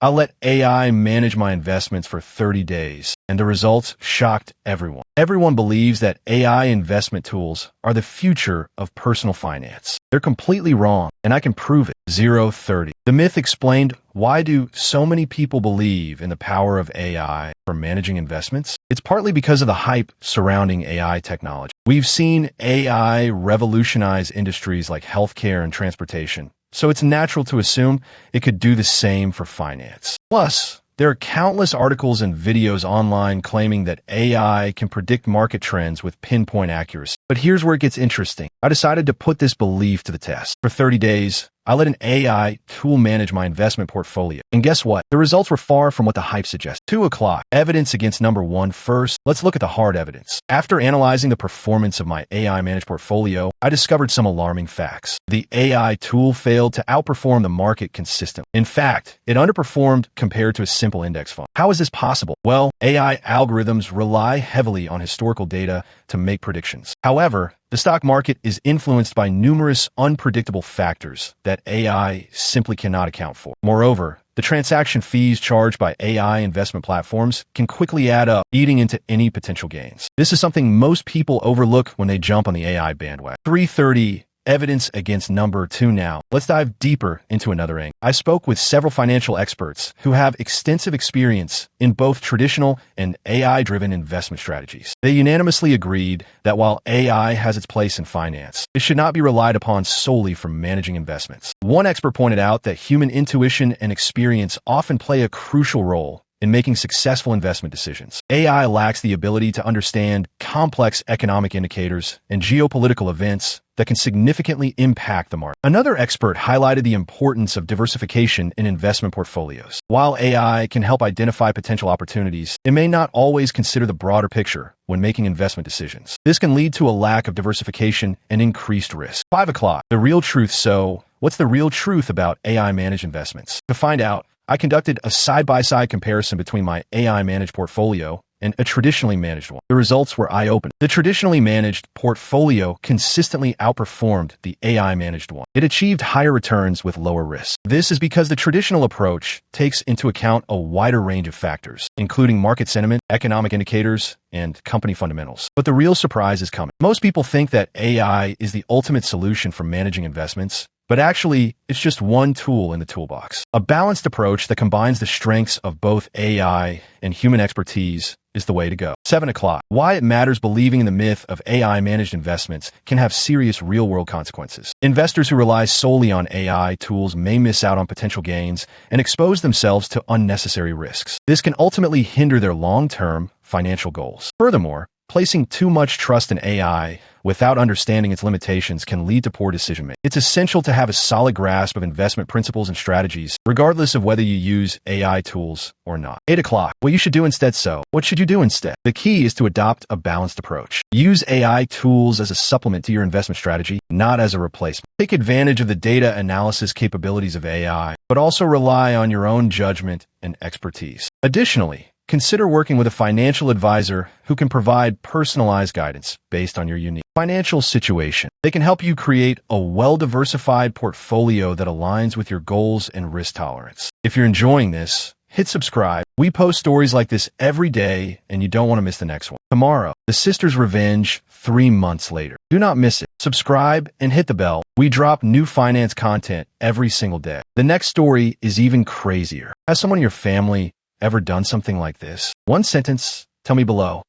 I let AI manage my investments for 30 days, and the results shocked everyone. Everyone believes that AI investment tools are the future of personal finance. They're completely wrong, and I can prove it. 030. The myth explained. Why do so many people believe in the power of AI for managing investments? It's partly because of the hype surrounding AI technology. We've seen AI revolutionize industries like healthcare and transportation, so it's natural to assume it could do the same for finance. Plus, there are countless articles and videos online claiming that AI can predict market trends with pinpoint accuracy. But here's where it gets interesting. I decided to put this belief to the test. For 30 days, I let an AI tool manage my investment portfolio. And guess what? The results were far from what the hype suggests. 2 o'clock. Evidence against number one first. Let's look at the hard evidence. After analyzing the performance of my AI managed portfolio, I discovered some alarming facts. The AI tool failed to outperform the market consistently. In fact, it underperformed compared to a simple index fund. How is this possible? Well, AI algorithms rely heavily on historical data to make predictions. However, the stock market is influenced by numerous unpredictable factors that AI simply cannot account for. Moreover, the transaction fees charged by AI investment platforms can quickly add up, eating into any potential gains. This is something most people overlook when they jump on the AI bandwagon. 330. Evidence against number 2 now. Let's dive deeper into another angle. I spoke with several financial experts who have extensive experience in both traditional and AI-driven investment strategies. They unanimously agreed that while AI has its place in finance, it should not be relied upon solely for managing investments. One expert pointed out that human intuition and experience often play a crucial role in making successful investment decisions. AI lacks the ability to understand complex economic indicators and geopolitical events that can significantly impact the market. Another expert highlighted the importance of diversification in investment portfolios. While AI can help identify potential opportunities, it may not always consider the broader picture when making investment decisions. This can lead to a lack of diversification and increased risk. 5 o'clock. The real truth. So, what's the real truth about AI managed investments? To find out, I conducted a side-by-side comparison between my AI-managed portfolio and a traditionally managed one. The results were eye-opening. The traditionally managed portfolio consistently outperformed the AI-managed one. It achieved higher returns with lower risk. This is because the traditional approach takes into account a wider range of factors, including market sentiment, economic indicators, and company fundamentals. But the real surprise is coming. Most people think that AI is the ultimate solution for managing investments, but actually, it's just one tool in the toolbox. A balanced approach that combines the strengths of both AI and human expertise is the way to go. 7 o'clock. Why it matters believing in the myth of AI-managed investments can have serious real-world consequences. Investors who rely solely on AI tools may miss out on potential gains and expose themselves to unnecessary risks. This can ultimately hinder their long-term financial goals. Furthermore, placing too much trust in AI without understanding its limitations can lead to poor decision-making. It's essential to have a solid grasp of investment principles and strategies, regardless of whether you use AI tools or not. 8 o'clock. What you should do instead. So, what should you do instead? The key is to adopt a balanced approach. Use AI tools as a supplement to your investment strategy, not as a replacement. Take advantage of the data analysis capabilities of AI, but also rely on your own judgment and expertise. Additionally, consider working with a financial advisor who can provide personalized guidance based on your unique financial situation. They can help you create a well-diversified portfolio that aligns with your goals and risk tolerance. If you're enjoying this, hit subscribe. We post stories like this every day, and you don't want to miss the next one. Tomorrow, the Sisters' Revenge 3 months later. Do not miss it. Subscribe and hit the bell. We drop new finance content every single day. The next story is even crazier. Has someone in your family ever done something like this? One sentence, tell me below.